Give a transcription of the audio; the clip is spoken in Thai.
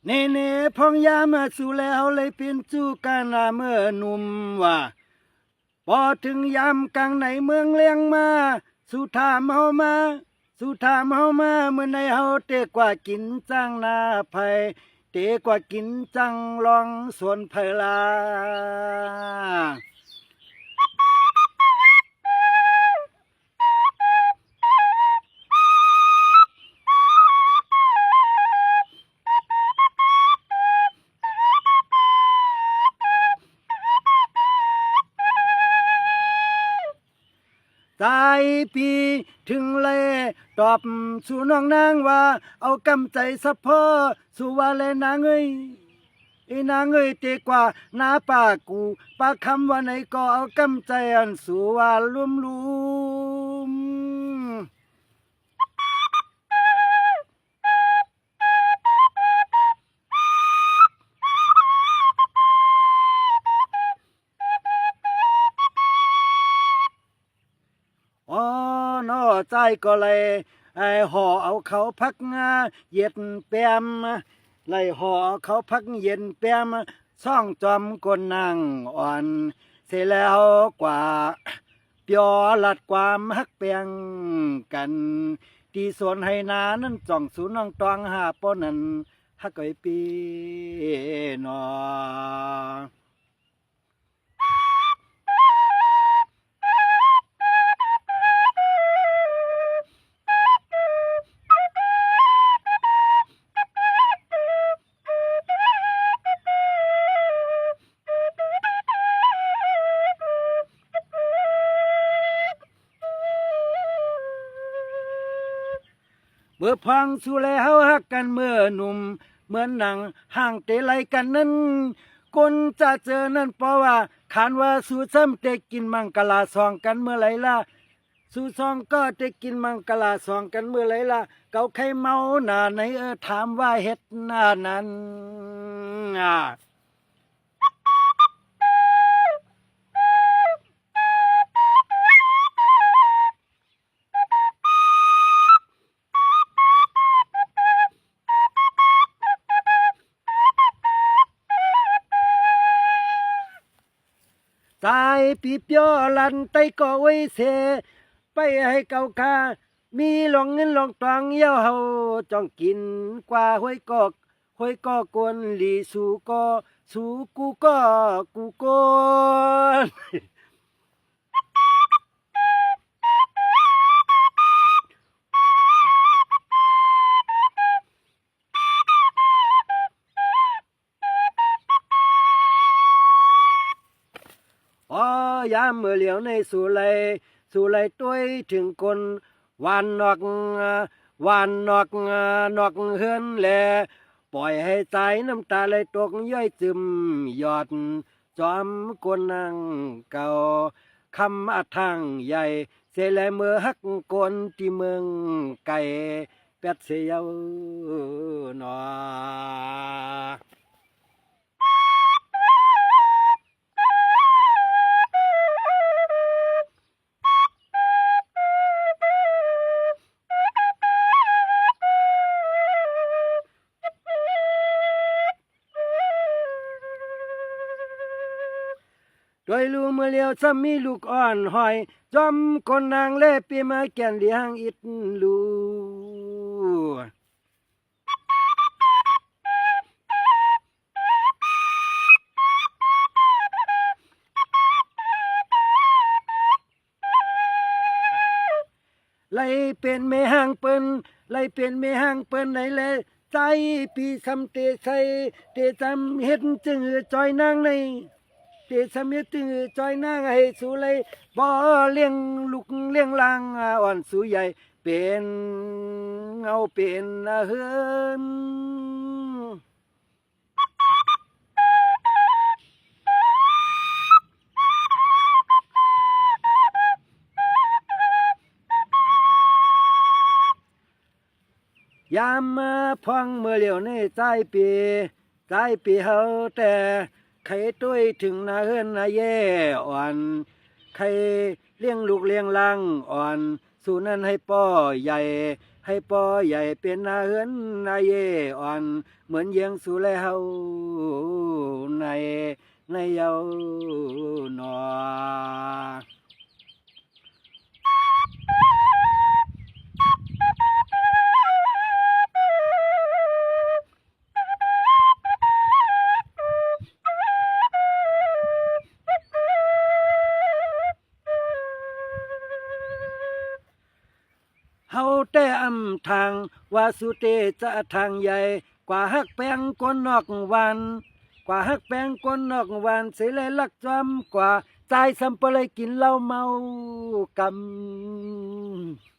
เนเน่พองยามาสู่แล้วเลยเป็นจู้กันนาเมื่อหนุ่มว่าพอถึงยามกลางในเมืองเลี้ยงมาสู่ถามเฮามาสู่ถามเฮามาเมื่อในเฮาเตกว่ากินจังนาไผเตกว่ากินจังลองสวนไผลา ตายปีถึงเลยตอบสู่น้องนางว่าเอากำใจสะพอสู่ว่าเลยนางเอ้ยไอ้นางเอ้ยเตกว่านาป่ากูปากคำว่าไหนก็เอากำใจอันสู่ว่าลุ่มลุมอ๋อนอใจก็เลยไอ้ห่อเอาเขาพักงาเย็ดแปมไล่ห่อเอาเขาพักเย็นแปมซ่องจอมกนนางอ่อนเสร็จแล้วกว่า เปียวลัดความฮักเปียงกันที่สวนให้นานั้นจ่องสูน้องตองหาป้อนั้นฮักไอปีนอเบื่อพังสู่แล้วฮักกันเมื่อหนุ่มเหมือนหนังห่างเตะไหลกันนั้นคนจะเจอนั้นเพราะว่าขานว่าสู่ซ้ำเตะกินมังกลาซองกันเมื่อไหรล่ะสู่ซองก็เตะกินมังกลาซองกันเมื่อไหรล่ะเกาใครเมาหน้าไหนถามว่าเฮ็ดหน้านั้นตายปีเปียวลันไตก็ไว้เสไปให้เก่าคามีหลงเงินหลงตองเย้าเฮาจ้องกินกว่าห้วยก็กวนหลีสู่ก็สู่กูกอนอ๋อยามเมื่อเหลียวในสู่ไหลต้วยถึงคนวานนอกวานนอกเฮือนแลปล่อยให้ใจน้ำตาไหลตกย้อยซึมหยอดจอมกวนนางเก่าคำอัดทางใหญ่เสยแลเมื่อฮักกนที่เมืองไก่เป็ดเสียวหนอ โดยลูเมื่อเลียวซ้ำมีลูกอ่อนหอยจอมคนนางเล่ปีมาแก่นเลี้ยงอิดลูไล่เป็นแม่ห้างเปิ้นไล่เป็นแม่ห้างเปิ้นไหนแลใจปีซำเตใส่เตซำเฮ็ดจึงจอยนางในเตซำเฮ็ดจึงจอยนางให้สู่เลยบ่เลี้ยงลูกเลี้ยงลางอ่อนสู่ใหญ่เป็นเอาเป็นเฮือนยามมาพังเมื่อเหลียวในใจปีเฮาแต่ใครต้วยถึงนาเฮือนนาแย่อ่อนใครเลี้ยงลูกเลี้ยงลังอ่อนสู่นั้นให้ป้อใหญ่ ให้ปอใหญ่เป็นนาเฮือนนาเยอ่อนเหมือนเยียงสู่แลเฮาในเยาวนอ เฮาแต่อำทางว่าสุเตจะทางใหญ่กว่าฮักแปงก้นนอกวันกว่าฮักแปงก้นนอกวันเสเลยลักจำกว่าใจสัมปเลยกินเหล้าเมากำ